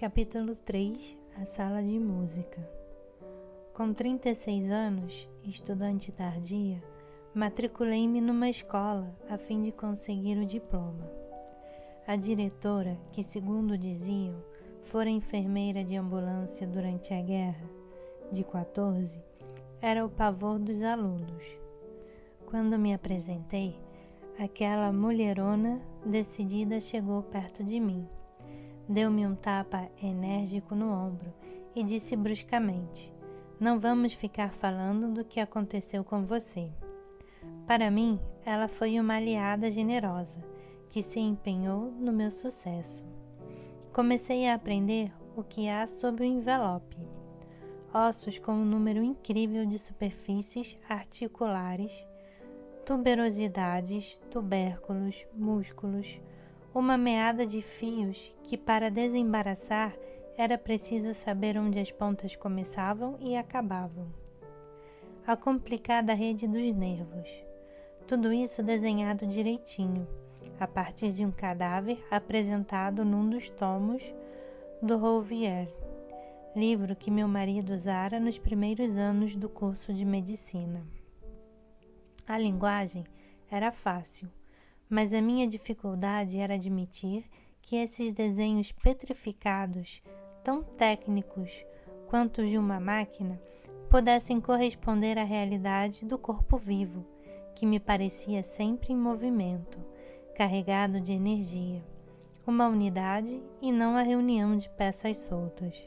Capítulo 3 A Sala de Música. Com 36 anos, estudante tardia, matriculei-me numa escola a fim de conseguir o diploma. A diretora, que segundo diziam, fora enfermeira de ambulância durante a guerra, de 14, era o pavor dos alunos. Quando me apresentei, aquela mulherona decidida chegou perto de mim. Deu-me um tapa enérgico no ombro e disse bruscamente: "Não vamos ficar falando do que aconteceu com você." Para mim, ela foi uma aliada generosa, que se empenhou no meu sucesso. Comecei a aprender o que há sob o envelope. Ossos com um número incrível de superfícies articulares, tuberosidades, tubérculos, músculos, uma meada de fios que, para desembaraçar, era preciso saber onde as pontas começavam e acabavam. A complicada rede dos nervos. Tudo isso desenhado direitinho, a partir de um cadáver apresentado num dos tomos do Rouvier, livro que meu marido usara nos primeiros anos do curso de medicina. A linguagem era fácil, mas a minha dificuldade era admitir que esses desenhos petrificados, tão técnicos quanto os de uma máquina, pudessem corresponder à realidade do corpo vivo, que me parecia sempre em movimento, carregado de energia, uma unidade e não a reunião de peças soltas.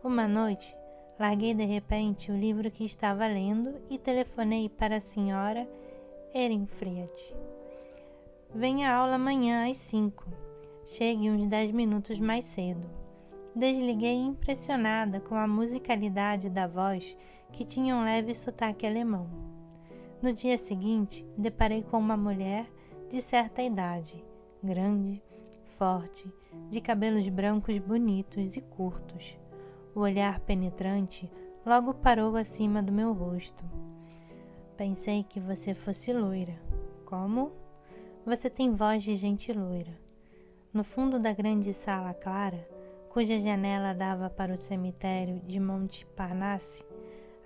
Uma noite, larguei de repente o livro que estava lendo e telefonei para a senhora Ehrenfried. "Venha à aula amanhã às 5. Chegue uns 10 minutos mais cedo." Desliguei impressionada com a musicalidade da voz, que tinha um leve sotaque alemão. No dia seguinte, deparei com uma mulher de certa idade, grande, forte, de cabelos brancos bonitos e curtos. O olhar penetrante logo parou acima do meu rosto. "Pensei que você fosse loira." "Como?" "Você tem voz de gente loira." No fundo da grande sala clara, cuja janela dava para o cemitério de Montparnasse,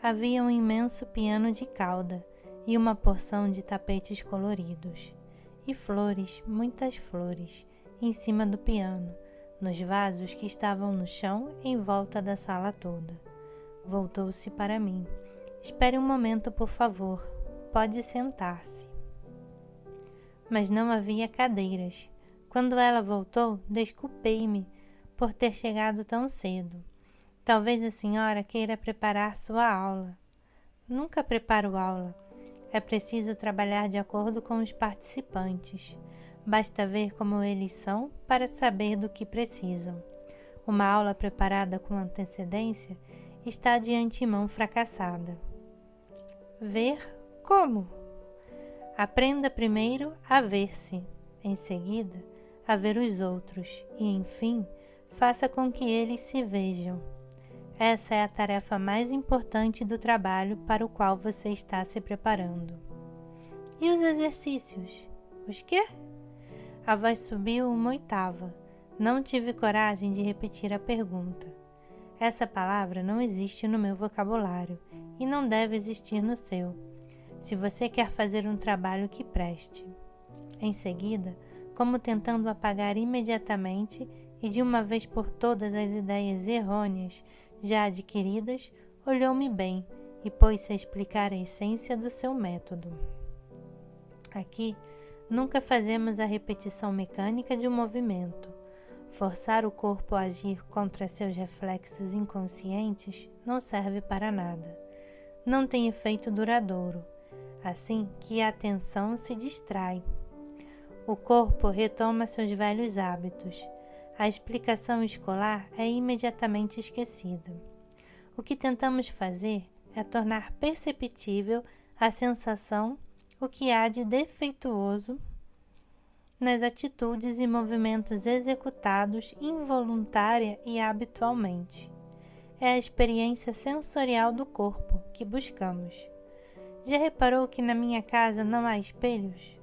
havia um imenso piano de cauda e uma porção de tapetes coloridos. E flores, muitas flores, em cima do piano, nos vasos que estavam no chão em volta da sala toda. Voltou-se para mim. "Espere um momento, por favor. Pode sentar-se." Mas não havia cadeiras. Quando ela voltou, desculpei-me por ter chegado tão cedo. "Talvez a senhora queira preparar sua aula." "Nunca preparo aula. É preciso trabalhar de acordo com os participantes. Basta ver como eles são para saber do que precisam. Uma aula preparada com antecedência está de antemão fracassada." "Ver? Como?" "Aprenda primeiro a ver-se, em seguida a ver os outros e, enfim, faça com que eles se vejam. Essa é a tarefa mais importante do trabalho para o qual você está se preparando." "E os exercícios?" "Os quê?" A voz subiu uma oitava. Não tive coragem de repetir a pergunta. Essa palavra não existe no meu vocabulário e não deve existir no seu, se você quer fazer um trabalho que preste. Em seguida, como tentando apagar imediatamente e de uma vez por todas as ideias errôneas já adquiridas, olhou-me bem e pôs-se a explicar a essência do seu método. "Aqui, nunca fazemos a repetição mecânica de um movimento. Forçar o corpo a agir contra seus reflexos inconscientes não serve para nada. Não tem efeito duradouro, assim que a atenção se distrai. O corpo retoma seus velhos hábitos. A explicação escolar é imediatamente esquecida. O que tentamos fazer é tornar perceptível a sensação, o que há de defeituoso nas atitudes e movimentos executados involuntária e habitualmente. É a experiência sensorial do corpo que buscamos. Já reparou que na minha casa não há espelhos?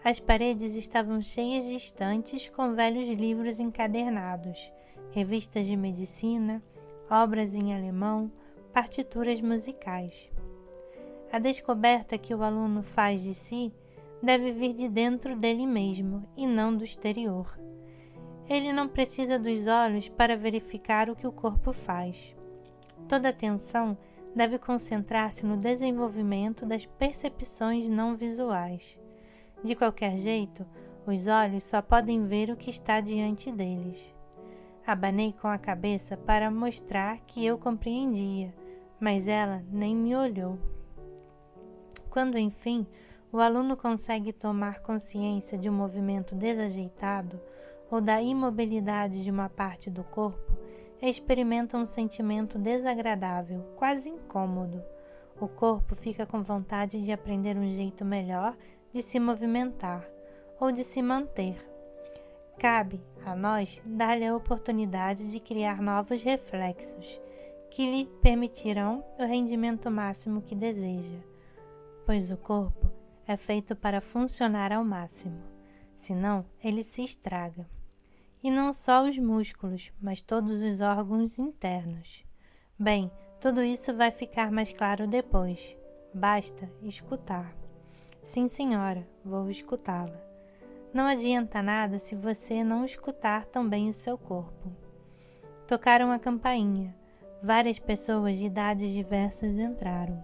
As paredes estavam cheias de estantes com velhos livros encadernados, revistas de medicina, obras em alemão, partituras musicais. A descoberta que o aluno faz de si deve vir de dentro dele mesmo e não do exterior. Ele não precisa dos olhos para verificar o que o corpo faz. Toda atenção deve concentrar-se no desenvolvimento das percepções não visuais. De qualquer jeito, os olhos só podem ver o que está diante deles. Abanei com a cabeça para mostrar que eu compreendia, mas ela nem me olhou. Quando, enfim, o aluno consegue tomar consciência de um movimento desajeitado ou da imobilidade de uma parte do corpo, experimenta um sentimento desagradável, quase incômodo. O corpo fica com vontade de aprender um jeito melhor de se movimentar ou de se manter. Cabe a nós dar-lhe a oportunidade de criar novos reflexos, que lhe permitirão o rendimento máximo que deseja, pois o corpo é feito para funcionar ao máximo, senão ele se estraga. E não só os músculos, mas todos os órgãos internos. Bem, tudo isso vai ficar mais claro depois. Basta escutar. Sim, senhora, vou escutá-la. Não adianta nada se você não escutar também o seu corpo. Tocaram a campainha. Várias pessoas de idades diversas entraram.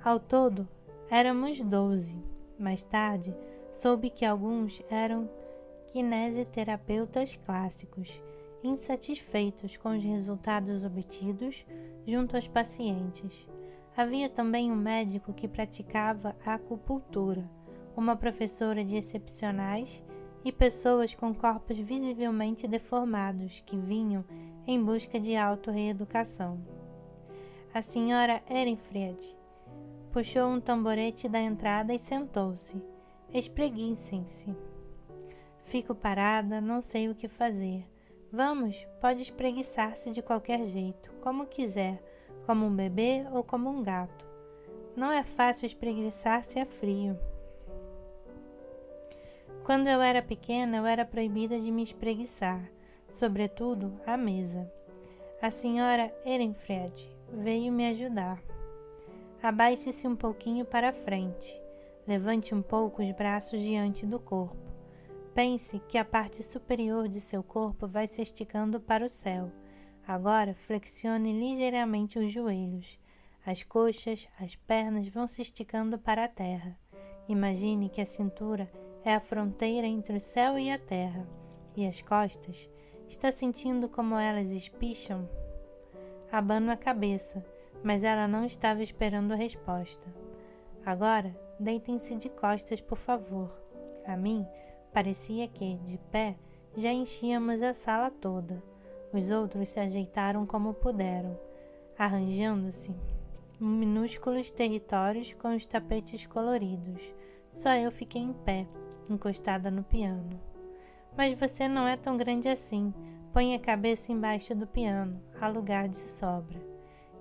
Ao todo, éramos 12. Mais tarde, soube que alguns eram kinesioterapeutas clássicos, insatisfeitos com os resultados obtidos junto aos pacientes. Havia também um médico que praticava a acupuntura, uma professora de excepcionais e pessoas com corpos visivelmente deformados que vinham em busca de auto-reeducação. A senhora Ehrenfried puxou um tamborete da entrada e sentou-se. Espreguiçem-se. Fico parada, não sei o que fazer. Vamos, pode espreguiçar-se de qualquer jeito, como quiser, como um bebê ou como um gato. Não é fácil espreguiçar-se a frio. Quando eu era pequena, eu era proibida de me espreguiçar, sobretudo à mesa. A senhora Ehrenfried veio me ajudar. Abaixe-se um pouquinho para a frente. Levante um pouco os braços diante do corpo. Pense que a parte superior de seu corpo vai se esticando para o céu. Agora, flexione ligeiramente os joelhos. As coxas, as pernas vão se esticando para a terra. Imagine que a cintura é a fronteira entre o céu e a terra. E as costas? Está sentindo como elas espicham? Abano a cabeça, mas ela não estava esperando a resposta. Agora, deitem-se de costas, por favor. A mim, parecia que, de pé, já enchíamos a sala toda. Os outros se ajeitaram como puderam, arranjando-se minúsculos territórios com os tapetes coloridos. Só eu fiquei em pé, encostada no piano. Mas você não é tão grande assim. Põe a cabeça embaixo do piano, há lugar de sobra.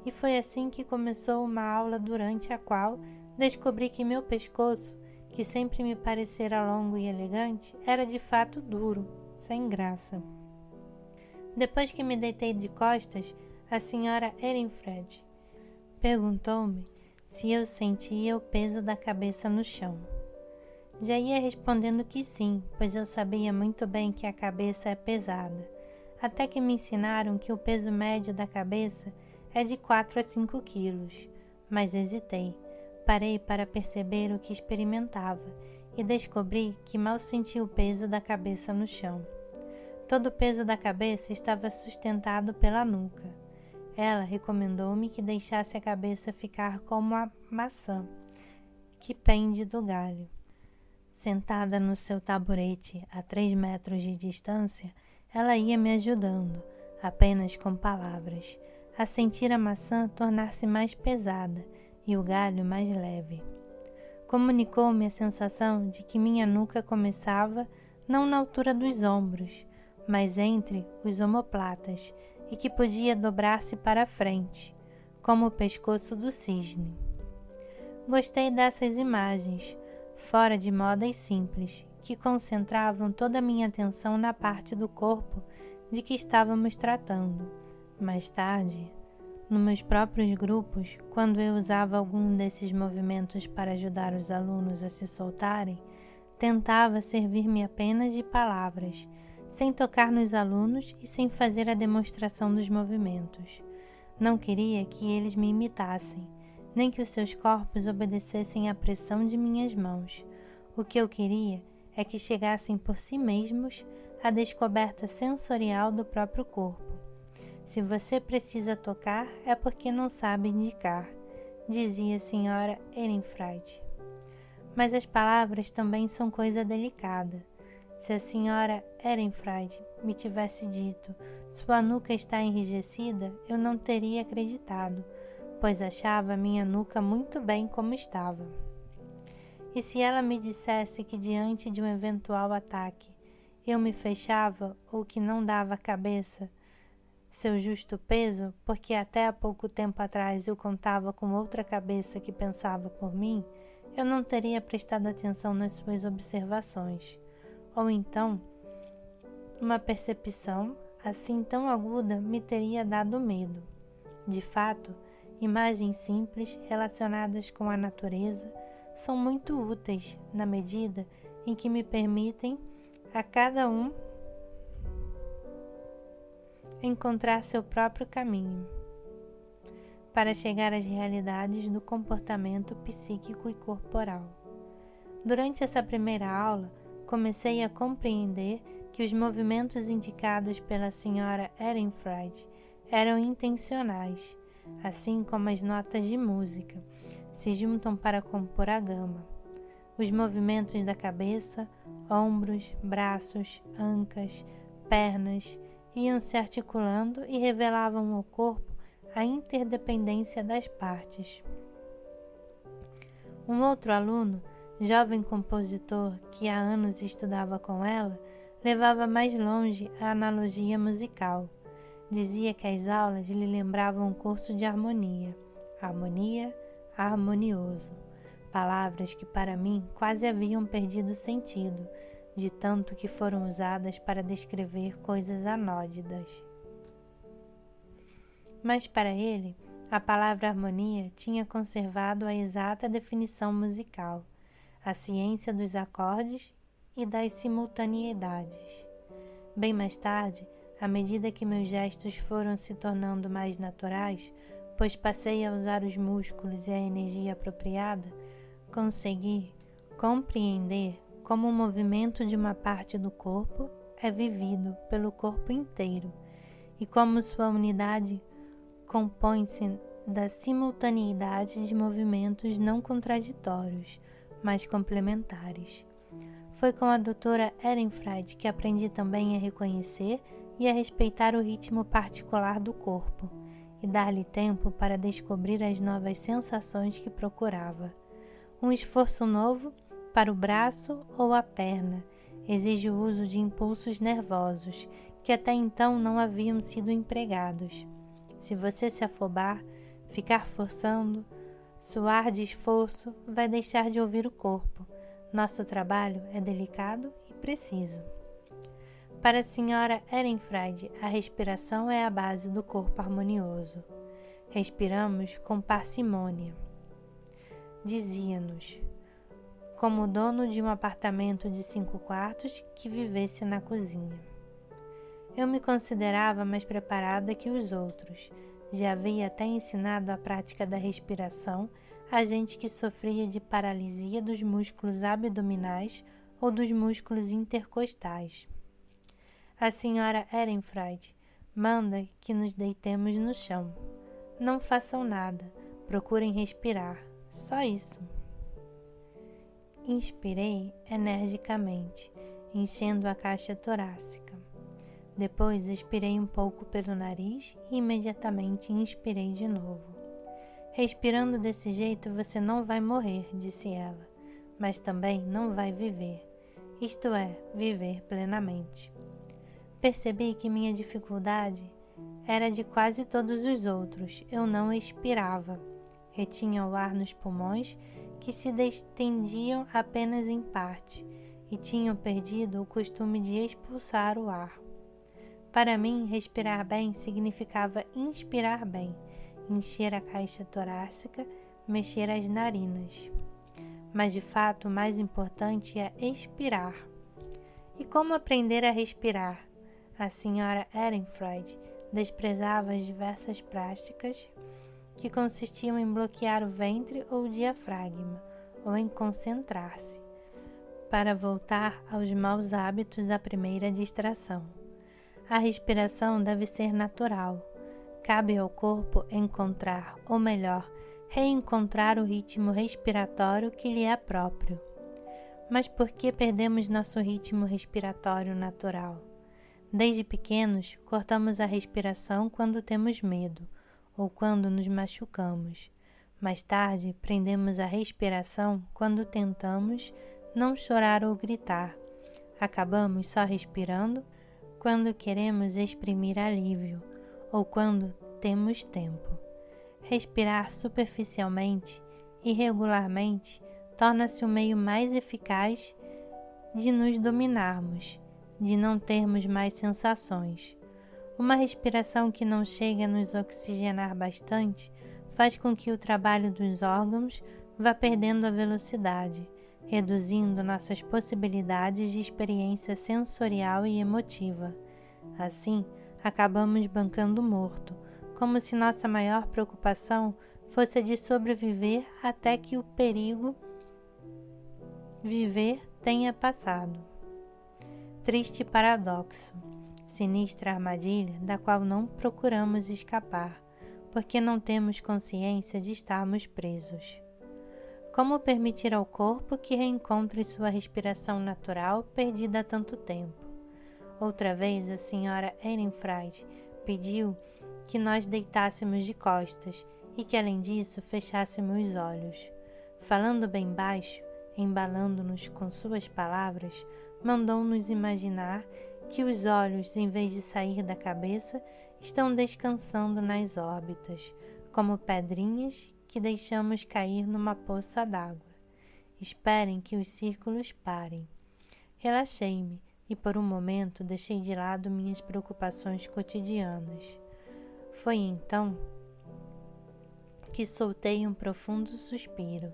E foi assim que começou uma aula durante a qual descobri que meu pescoço, que sempre me parecera longo e elegante, era de fato duro, sem graça. Depois que me deitei de costas, a senhora Ehrenfried perguntou-me se eu sentia o peso da cabeça no chão. Já ia respondendo que sim, pois eu sabia muito bem que a cabeça é pesada, até que me ensinaram que o peso médio da cabeça é de 4 a 5 quilos, mas hesitei. Parei para perceber o que experimentava e descobri que mal sentia o peso da cabeça no chão. Todo o peso da cabeça estava sustentado pela nuca. Ela recomendou-me que deixasse a cabeça ficar como a maçã, que pende do galho. Sentada no seu taburete a 3 metros de distância, ela ia me ajudando, apenas com palavras, a sentir a maçã tornar-se mais pesada e o galho mais leve. Comunicou-me a sensação de que minha nuca começava não na altura dos ombros, mas entre os omoplatas e que podia dobrar-se para a frente, como o pescoço do cisne. Gostei dessas imagens, fora de moda e simples, que concentravam toda a minha atenção na parte do corpo de que estávamos tratando. Mais tarde, nos meus próprios grupos, quando eu usava algum desses movimentos para ajudar os alunos a se soltarem, tentava servir-me apenas de palavras, sem tocar nos alunos e sem fazer a demonstração dos movimentos. Não queria que eles me imitassem, nem que os seus corpos obedecessem à pressão de minhas mãos. O que eu queria é que chegassem por si mesmos à descoberta sensorial do próprio corpo. Se você precisa tocar, é porque não sabe indicar, dizia a senhora Ehrenfried. Mas as palavras também são coisa delicada. Se a senhora Ehrenfried me tivesse dito, sua nuca está enrijecida, eu não teria acreditado, pois achava minha nuca muito bem como estava. E se ela me dissesse que diante de um eventual ataque eu me fechava ou que não dava a cabeça seu justo peso, porque até há pouco tempo atrás eu contava com outra cabeça que pensava por mim, eu não teria prestado atenção nas suas observações. Ou então, uma percepção assim tão aguda me teria dado medo. De fato, imagens simples relacionadas com a natureza são muito úteis na medida em que me permitem a cada um encontrar seu próprio caminho para chegar às realidades do comportamento psíquico e corporal. Durante essa primeira aula, comecei a compreender que os movimentos indicados pela senhora Ehrenfried eram intencionais, assim como as notas de música se juntam para compor a gama. Os movimentos da cabeça, ombros, braços, ancas, pernas iam se articulando e revelavam ao corpo a interdependência das partes. Um outro aluno, jovem compositor que há anos estudava com ela, levava mais longe a analogia musical. Dizia que as aulas lhe lembravam um curso de harmonia. Harmonia, harmonioso. Palavras que para mim quase haviam perdido sentido, de tanto que foram usadas para descrever coisas anódidas. Mas para ele, a palavra harmonia tinha conservado a exata definição musical, a ciência dos acordes e das simultaneidades. Bem mais tarde, à medida que meus gestos foram se tornando mais naturais, pois passei a usar os músculos e a energia apropriada, consegui compreender como o movimento de uma parte do corpo é vivido pelo corpo inteiro e como sua unidade compõe-se da simultaneidade de movimentos não contraditórios, mas complementares. Foi com a doutora Ehrenfried que aprendi também a reconhecer e a respeitar o ritmo particular do corpo e dar-lhe tempo para descobrir as novas sensações que procurava. Um esforço novo para o braço ou a perna exige o uso de impulsos nervosos que até então não haviam sido empregados. Se você se afobar, ficar forçando, suar de esforço, vai deixar de ouvir o corpo. Nosso trabalho é delicado e preciso. Para a senhora Ehrenfried, a respiração é a base do corpo harmonioso. Respiramos com parcimônia. Dizia-nos, como o dono de um apartamento de 5 quartos que vivesse na cozinha. Eu me considerava mais preparada que os outros. Já havia até ensinado a prática da respiração a gente que sofria de paralisia dos músculos abdominais ou dos músculos intercostais. A senhora Ehrenfried manda que nos deitemos no chão. Não façam nada, procurem respirar, só isso. Inspirei energicamente, enchendo a caixa torácica. Depois expirei um pouco pelo nariz e imediatamente inspirei de novo. Respirando desse jeito você não vai morrer, disse ela, mas também não vai viver, isto é, viver plenamente. Percebi que minha dificuldade era de quase todos os outros. Eu não expirava. Retinha o ar nos pulmões que se distendiam apenas em parte e tinham perdido o costume de expulsar o ar. Para mim, respirar bem significava inspirar bem, encher a caixa torácica, mexer as narinas. Mas, de fato, o mais importante é expirar. E como aprender a respirar? A senhora Ehrenfreud desprezava as diversas práticas que consistiam em bloquear o ventre ou o diafragma, ou em concentrar-se, para voltar aos maus hábitos à primeira distração. A respiração deve ser natural. Cabe ao corpo encontrar, ou melhor, reencontrar o ritmo respiratório que lhe é próprio. Mas por que perdemos nosso ritmo respiratório natural? Desde pequenos, cortamos a respiração quando temos medo ou quando nos machucamos. Mais tarde, prendemos a respiração quando tentamos não chorar ou gritar. Acabamos só respirando quando queremos exprimir alívio ou quando temos tempo. Respirar superficialmente e regularmente torna-se o meio mais eficaz de nos dominarmos, de não termos mais sensações. Uma respiração que não chega a nos oxigenar bastante faz com que o trabalho dos órgãos vá perdendo a velocidade, reduzindo nossas possibilidades de experiência sensorial e emotiva. Assim, acabamos bancando morto, como se nossa maior preocupação fosse a de sobreviver até que o perigo viver tenha passado. Triste paradoxo, sinistra armadilha da qual não procuramos escapar, porque não temos consciência de estarmos presos. Como permitir ao corpo que reencontre sua respiração natural perdida há tanto tempo? Outra vez a senhora Ehrenfreud pediu que nós deitássemos de costas e que, além disso, fechássemos os olhos. Falando bem baixo, embalando-nos com suas palavras, mandou-nos imaginar que os olhos, em vez de sair da cabeça, estão descansando nas órbitas, como pedrinhas que deixamos cair numa poça d'água. Esperem que os círculos parem. Relaxei-me e por um momento deixei de lado minhas preocupações cotidianas. Foi então que soltei um profundo suspiro,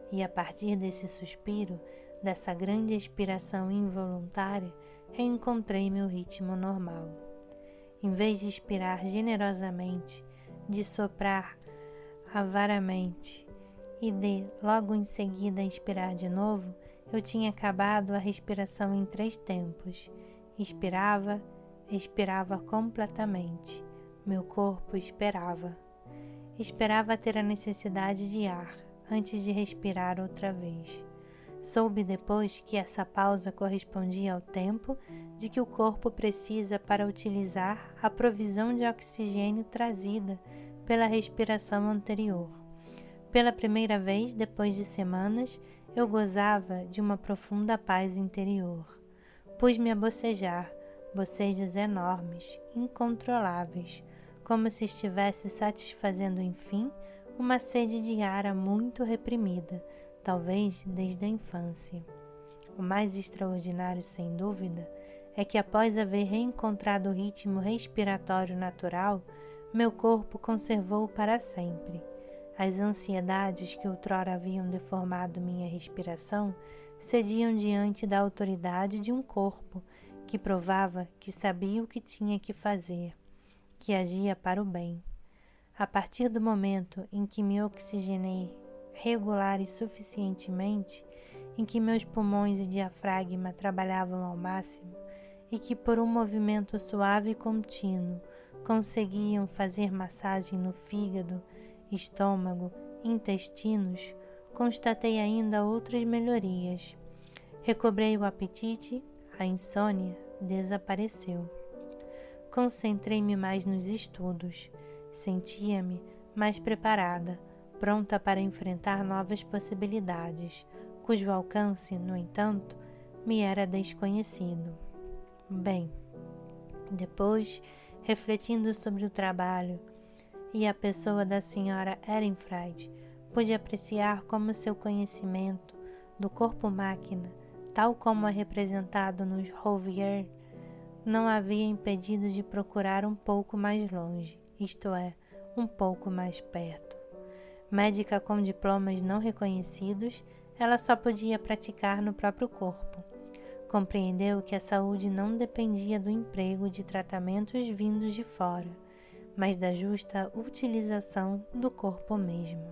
e a partir desse suspiro, dessa grande expiração involuntária, reencontrei meu ritmo normal. Em vez de expirar generosamente, de soprar avaramente e de logo em seguida expirar de novo, eu tinha acabado a respiração em 3 tempos. Inspirava, expirava completamente. Meu corpo esperava. Esperava ter a necessidade de ar antes de respirar outra vez. Soube depois que essa pausa correspondia ao tempo de que o corpo precisa para utilizar a provisão de oxigênio trazida pela respiração anterior. Pela primeira vez, depois de semanas, eu gozava de uma profunda paz interior. Pus-me a bocejar, bocejos enormes, incontroláveis, como se estivesse satisfazendo, enfim, uma sede de ar há muito reprimida, talvez desde a infância. O mais extraordinário, sem dúvida, é que após haver reencontrado o ritmo respiratório natural, meu corpo conservou para sempre. As ansiedades que outrora haviam deformado minha respiração cediam diante da autoridade de um corpo que provava que sabia o que tinha que fazer, que agia para o bem. A partir do momento em que me oxigenei regular e suficientemente, em que meus pulmões e diafragma trabalhavam ao máximo e que por um movimento suave e contínuo conseguiam fazer massagem no fígado, estômago, intestinos, constatei ainda outras melhorias. Recobrei o apetite, a insônia desapareceu. Concentrei-me mais nos estudos. Sentia-me mais preparada, pronta para enfrentar novas possibilidades, cujo alcance, no entanto, me era desconhecido. Bem, depois, refletindo sobre o trabalho e a pessoa da senhora Ehrenfreud, pude apreciar como seu conhecimento do corpo-máquina, tal como é representado nos Rouvier, não a havia impedido de procurar um pouco mais longe, isto é, um pouco mais perto. Médica com diplomas não reconhecidos, ela só podia praticar no próprio corpo. Compreendeu que a saúde não dependia do emprego de tratamentos vindos de fora, mas da justa utilização do corpo mesmo.